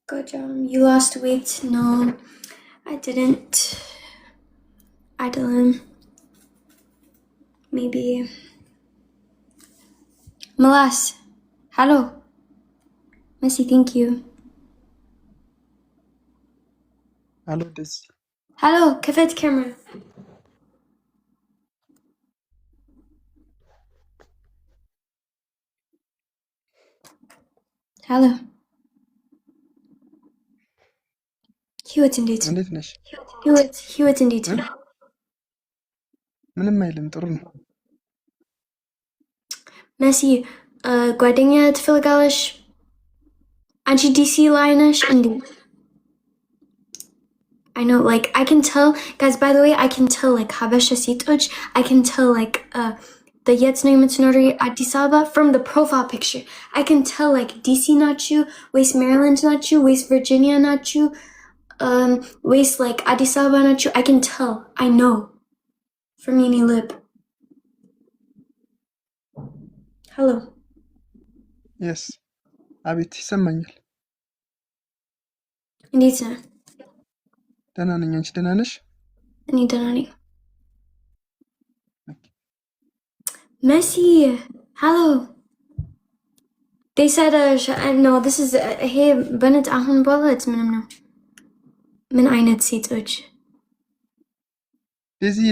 Good job. You lost weight? No, I didn't. Adeline. Maybe. Malas. Hello. Messi, thank you. Hello, Desi. Hello, كفيت camera. Hello. ህይወት እንዴት እንዴት ነሽ? ህይወት እንዴት ነው? ምንም አይልም፣ ጥሩ ነው። መሲ ጓደኛ ትፈልጋለሽ? አንቺ ዲሲ ላይ ነሽ እንዴ? I know, like, I can tell, guys, by the way, I can tell, like, Habesha Sitoch, I can tell, like, the Yetsnoi Mitsunori Addis Ababa from the profile picture. I can tell, like, DC not you, West Maryland not you, West Virginia not you, West, like, Addis Ababa not you. I can tell, I know, from Unilib. Hello. Yes. አቤት ይሰማኛል። እንዴት ነህ? ደህና ነኝ። አንቺ ደህና ነሽ? እኔ ደህና ነኝ። Messi, hello. They said, no, this is, hey, በነት አሁን በኋላ ምንም ነው። ምን አይነት ሴቶች? እዚህ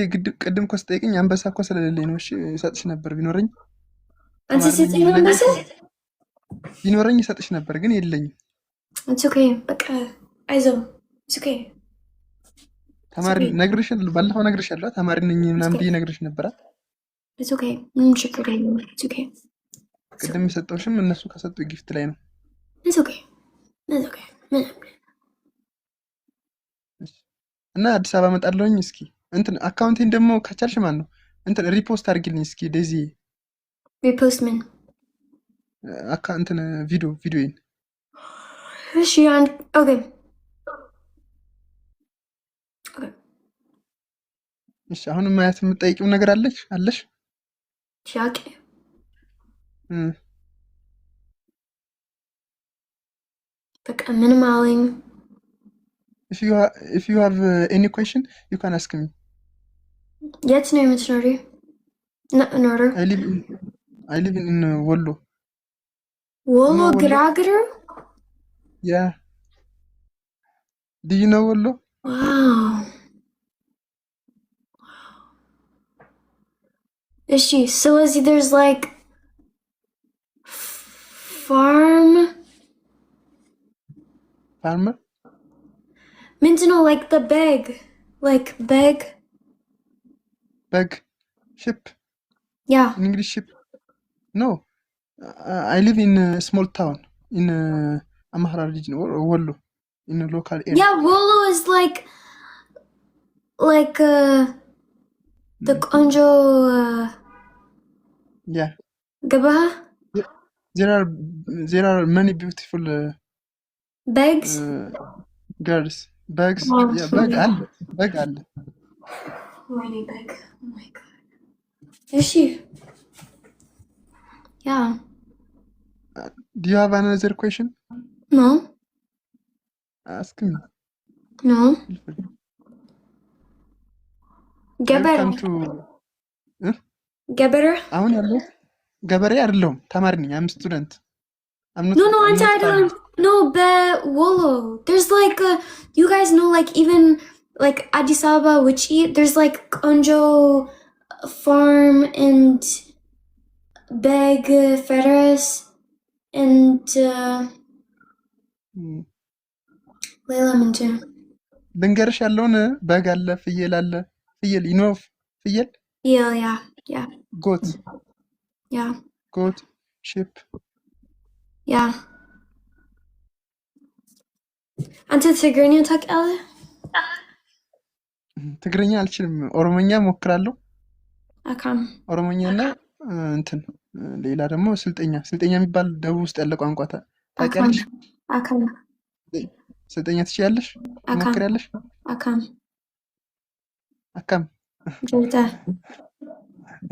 ቅድም እኮ ስጠይቅኝ አንበሳ እኮ ስለሌለኝ ነው። እሺ እሰጥሽ ነበር ቢኖረኝ። አንተ ሴትኝ አንበሳ? ቢኖረኝ እሰጥሽ ነበር ግን የለኝም። It's okay, በቃ አይዞህ። It's okay. ተማሪ ነግሬሻለሁ፣ ባለፈው ነግሬሻለሁ። ተማሪ ነኝ ምናምን ብዬ ነግሬሽ ነበር። It's okay. ምንም ችግር የለም። It's okay. ቅድም የሰጠሁሽም እነሱ ከሰጡ ጊፍት ላይ ነው። It's okay. It's okay. እና አዲስ አበባ እመጣለሁኝ። እስኪ እንትን አካውንቴን ደግሞ ከቻልሽ ማን ነው እንትን ሪፖስት አድርጊልኝ እስኪ ዴዚ። ሪፖስት ምን? እንትን ቪዲዮዬን። እሺ ኦኬ እሺ። አሁን ማየት የምትጠይቂው ነገር አለሽ? ሻቂ በቃ ምንም አለኝ። If you have any question, you can ask me. የት ነው የምትኖሪው? ኖሮ I live in Wollo. Wollo ግራግር? Yeah. Do you know Wollo? Wow. እሺ ስለዚህ there's like farmer? ምንድነው like the bag? Like bag? Bag? Ship? Yeah. In English ship? No. I live in a small town in Amhara region, Wollo, in a local area. Yeah, Wollo is like the Konjo yeah. Gaba? There are many beautiful bags? Girls. Bags. Oh. Yeah, bag አለ. Bag አለ. Mini bag. Oh my god. Is she? Yeah. Do you have another question? No. Ask me. No. ገበሬ ገበሬ አሁን ያለው ገበሬ አይደለሁም፣ ተማሪ ነኝ። I'm student. No, አንተ አይደለም። No, but Wollo. There's like you guys know like even like Addis Ababa, Wichi, there's like Konjo farm and Beg Feres and ሌላ ምንድን ነው? ልንገርሽ ያለውን በግ አለ፣ ፍየል አለ። ፍየል ይኖር ፍየል? Yeah. Goat. Yeah. Goat, sheep. Yeah. አንተ ትግርኛ ታውቃለህ? ትግርኛ አልችልም፣ ኦሮሞኛ ሞክራለሁ። አካም ኦሮሞኛና እንትን ሌላ ደግሞ ስልጠኛ የሚባል ደቡብ ውስጥ ያለ ቋንቋ ታውቂያለሽ? አካም ስልጠኛ ትችያለሽ? ትሞክሪያለሽ?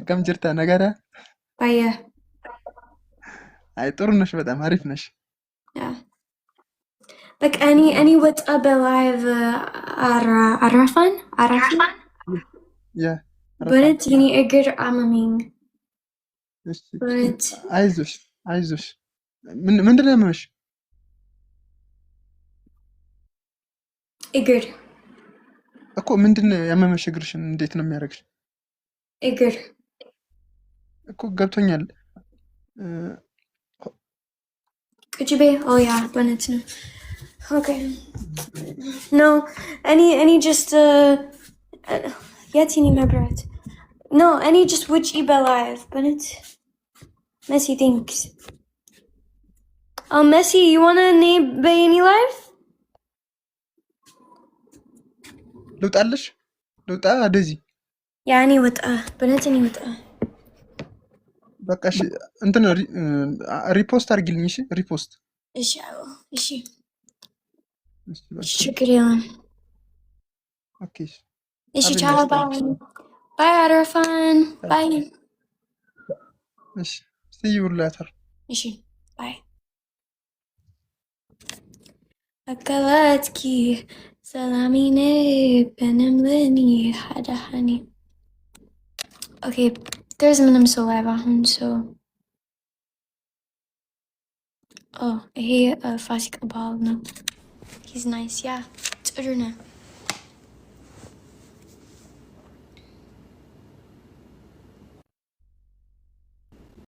አካም ጅርታ ነገራ ባየ። አይ ጥሩ ነሽ፣ በጣም አሪፍ ነሽ። Like any what's up alive Arafan? Yeah. But it's any እግር አመመኝ እሺ but አይዞሽ አይዞሽ። ምንድን ነው ያመመሽ? እግር እኮ ምንድን ነው ያመመሽ? እግርሽን እንዴት ነው የሚያደርግሽ? እግር እኮ ገብቶኛል። ቁጭ በይ oh yeah በእውነት ነው okay no any just የት የኔ መብራት no any just ውጪ በላይቭ በእውነት Messi thanks Messi you wanna name by any live ልውጣልሽ? ልውጣ ደዚ? ያ እኔ ወጣ በእውነት እኔ ወጣ በቃ እሺ እንትን ሪፖስት አድርጊልኝ። እሺ ሪፖስት። እሺ አዎ እሺ እሺ በቃ ችግር የለም ኦኬ እሺ ቻው ባይ ባይ አረፋን ባይ እሺ see you later እሺ ባይ አካላትኪ ሰላሚኔ በነምለኒ ሀዳሃኒ okay there's ምንም ሰው live አሁን so oh ይሄ ፋሲካ በዓል ነው he's nice yeah ጥሩ ነው